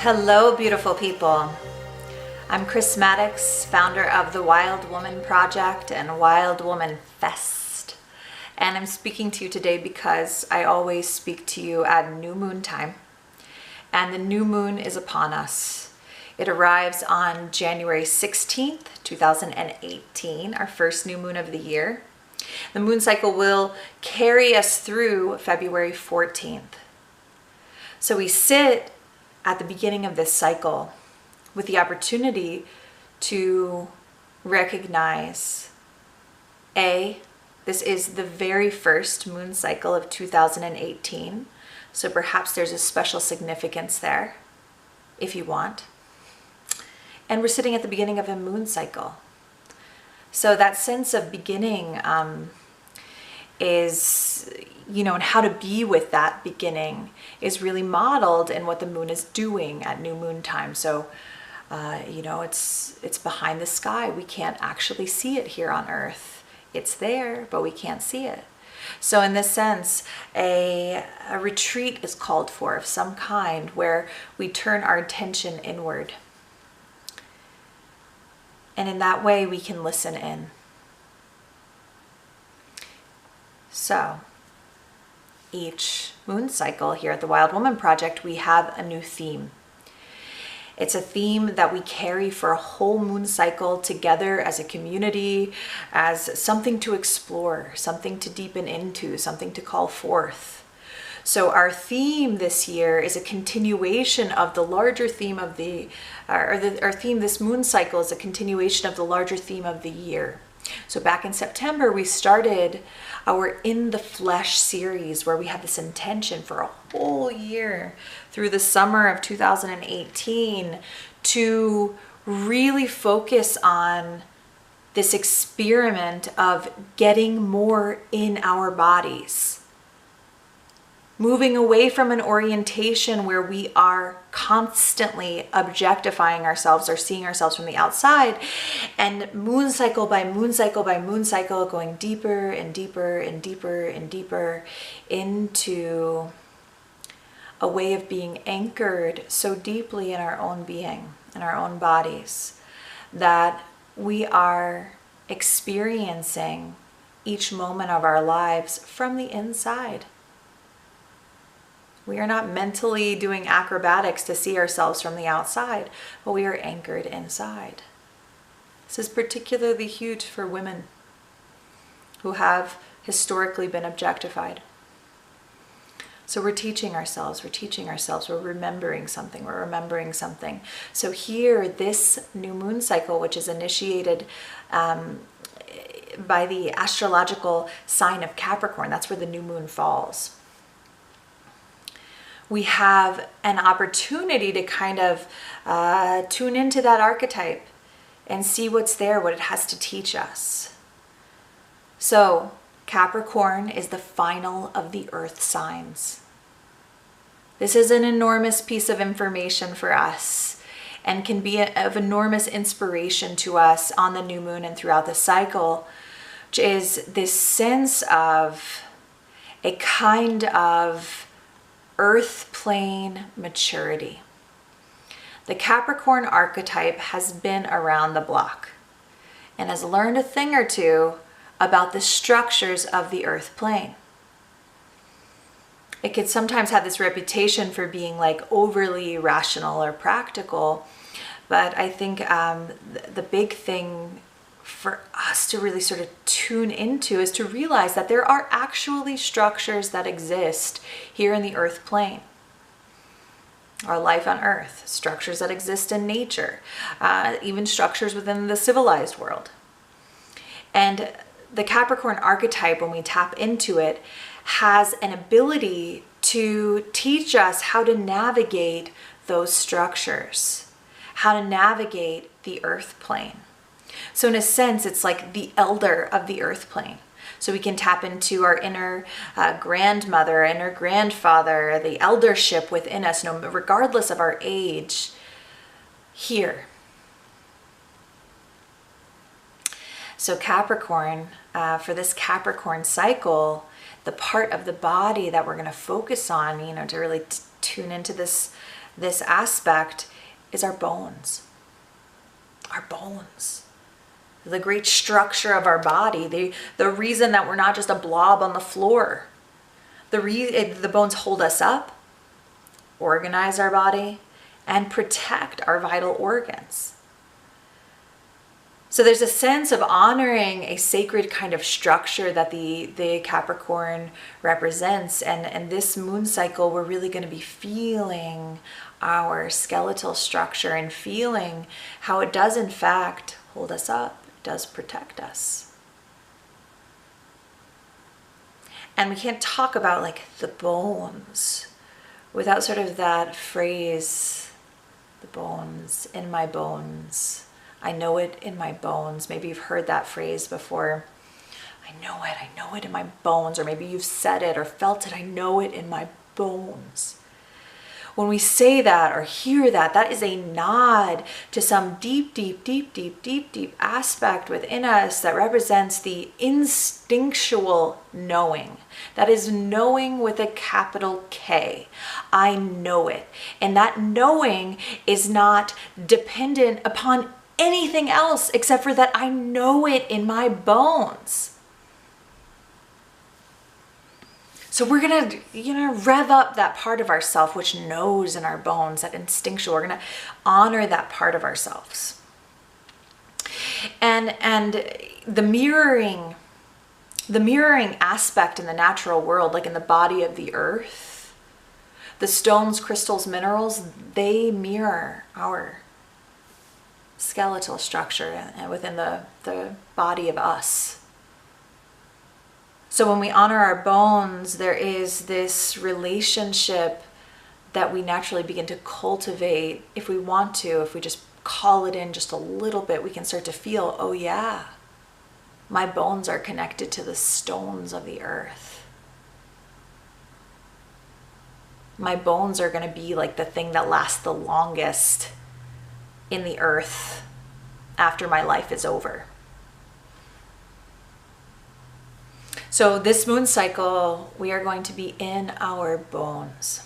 Hello, beautiful people. I'm Chris Maddox, founder of the Wild Woman Project and Wild Woman Fest. And I'm speaking to you today because I always speak to you at new moon time. And the new moon is upon us. It arrives on January 16th, 2018, our first new moon of the year. The moon cycle will carry us through February 14th. So we sit at the beginning of this cycle with the opportunity to recognize, this is the very first moon cycle of 2018. So perhaps there's a special significance there if you want. And we're sitting at the beginning of a moon cycle. So that sense of beginning is, and how to be with that beginning is really modeled in what the moon is doing at new moon time. So, it's behind the sky. We can't actually see it here on Earth. It's there, but we can't see it. So in this sense, a retreat is called for of some kind where we turn our attention inward. And in that way, we can listen in. So, each moon cycle here at the Wild Woman Project, we have a new theme. It's a theme that we carry for a whole moon cycle together as a community, as something to explore, something to deepen into, something to call forth. So our theme this year is a continuation of the larger theme of our theme this moon cycle is a continuation of the larger theme of the year. So back in September, we started our In the Flesh series where we had this intention for a whole year through the summer of 2018 to really focus on this experiment of getting more in our bodies. Moving away from an orientation where we are constantly objectifying ourselves or seeing ourselves from the outside, and moon cycle by moon cycle by moon cycle going deeper and deeper and deeper and deeper into a way of being anchored so deeply in our own being, in our own bodies, that we are experiencing each moment of our lives from the inside. We are not mentally doing acrobatics to see ourselves from the outside, but we are anchored inside. This is particularly huge for women who have historically been objectified. So we're teaching ourselves, we're remembering something. So here, this new moon cycle, which is initiated by the astrological sign of Capricorn, that's where the new moon falls. We have an opportunity to kind of tune into that archetype and see what's there, what it has to teach us. So Capricorn is the final of the earth signs. This is an enormous piece of information for us and can be of enormous inspiration to us on the new moon and throughout the cycle, which is this sense of a kind of earth plane maturity. The Capricorn archetype has been around the block and has learned a thing or two about the structures of the earth plane. It could sometimes have this reputation for being like overly rational or practical, but I think the big thing for us to really sort of tune into is to realize that there are actually structures that exist here in the earth plane. Our life on earth, structures that exist in nature, even structures within the civilized world. And the Capricorn archetype, when we tap into it, has an ability to teach us how to navigate those structures, how to navigate the earth plane. So in a sense, it's like the elder of the earth plane. So we can tap into our inner grandmother, inner grandfather, the eldership within us, regardless of our age, here. So Capricorn, for this Capricorn cycle, the part of the body that we're going to focus on, to really tune into this this aspect is our bones. Our bones. The great structure of our body. The reason that we're not just a blob on the floor. The bones hold us up, organize our body, and protect our vital organs. So there's a sense of honoring a sacred kind of structure that the Capricorn represents. And this moon cycle, we're really going to be feeling our skeletal structure and feeling how it does in fact hold us up. It does protect us. And we can't talk about like the bones without sort of that phrase, the bones, in my bones. I know it in my bones. Maybe you've heard that phrase before. I know it in my bones. Or maybe you've said it or felt it. I know it in my bones. When we say that or hear that, that is a nod to some deep aspect within us that represents the instinctual knowing. That is knowing with a capital K. I know it. And that knowing is not dependent upon anything else except for that I know it in my bones. So we're gonna, rev up that part of ourself which knows in our bones, that instinctual. We're gonna honor that part of ourselves. And the mirroring aspect in the natural world, like in the body of the earth, the stones, crystals, minerals, they mirror our skeletal structure within the body of us. So when we honor our bones, there is this relationship that we naturally begin to cultivate. If we want to, if we just call it in just a little bit, we can start to feel, oh yeah, my bones are connected to the stones of the earth. My bones are going to be like the thing that lasts the longest in the earth after my life is over. So this moon cycle, we are going to be in our bones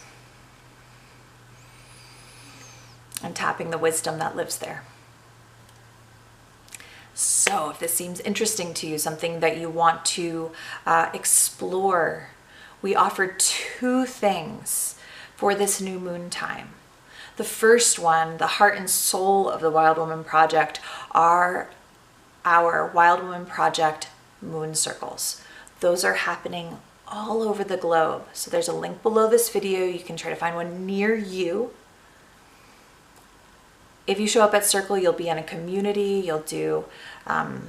and tapping the wisdom that lives there. So if this seems interesting to you, something that you want to explore, we offer 2 things for this new moon time. The first one, the heart and soul of the Wild Woman Project, are our Wild Woman Project moon circles. Those are happening all over the globe. So there's a link below this video. You can try to find one near you. If you show up at Circle, you'll be in a community. You'll do a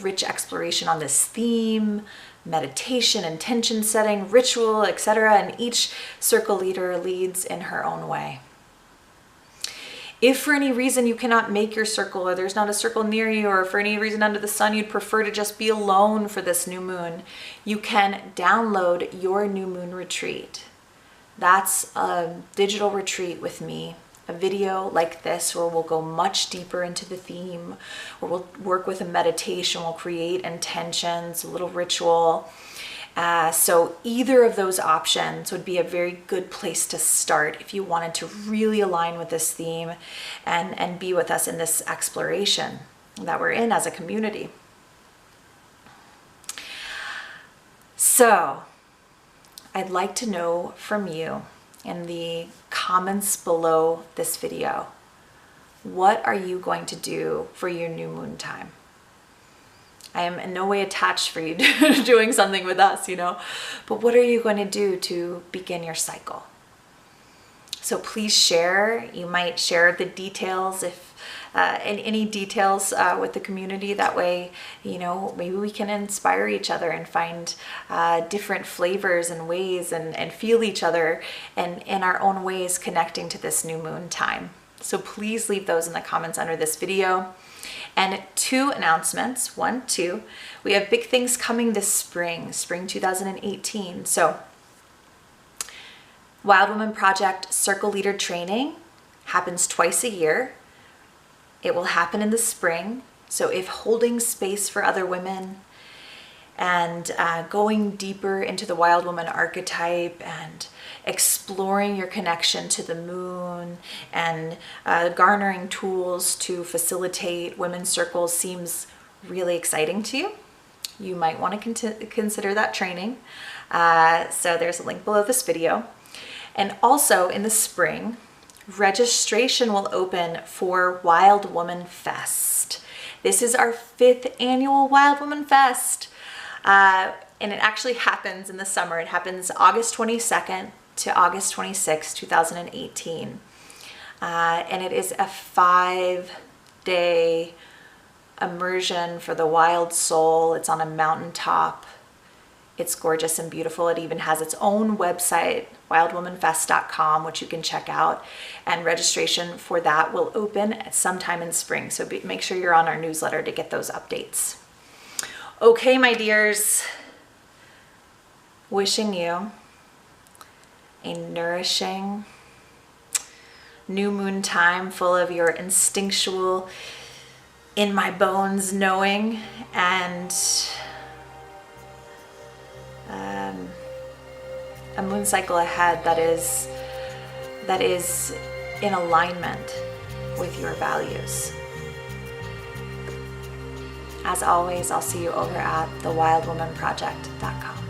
rich exploration on this theme, meditation, intention setting, ritual, etc. And each circle leader leads in her own way. If for any reason you cannot make your circle, or there's not a circle near you, or for any reason under the sun you'd prefer to just be alone for this new moon, you can download your new moon retreat. That's a digital retreat with me, a video like this where we'll go much deeper into the theme, where we'll work with a meditation, we'll create intentions, a little ritual. So either of those options would be a very good place to start if you wanted to really align with this theme and be with us in this exploration that we're in as a community. So I'd like to know from you in the comments below this video, what are you going to do for your new moon time? I am in no way attached for you doing something with us, but what are you going to do to begin your cycle? So please share. You might share the details if any details with the community. That way, maybe we can inspire each other and find different flavors and ways and feel each other and in our own ways connecting to this new moon time. So please leave those in the comments under this video. And 2 announcements. 1, 2. We have big things coming this spring 2018. So Wild Woman Project Circle Leader Training happens twice a year. It will happen in the spring. So if holding space for other women and going deeper into the wild woman archetype and exploring your connection to the moon and garnering tools to facilitate women's circles seems really exciting to you, you might want to consider that training. So there's a link below this video. And also in the spring, registration will open for Wild Woman Fest. This is our 5th annual Wild Woman Fest. And it actually happens in the summer. It happens August 22nd to August 26, 2018. And it is a 5-day immersion for the wild soul. It's on a mountaintop. It's gorgeous and beautiful. It even has its own website, wildwomanfest.com, which you can check out. And registration for that will open at sometime in spring. So make sure you're on our newsletter to get those updates. Okay, my dears, wishing you a nourishing new moon time full of your instinctual, in my bones knowing, and a moon cycle ahead that is in alignment with your values. As always, I'll see you over at thewildwomanproject.com.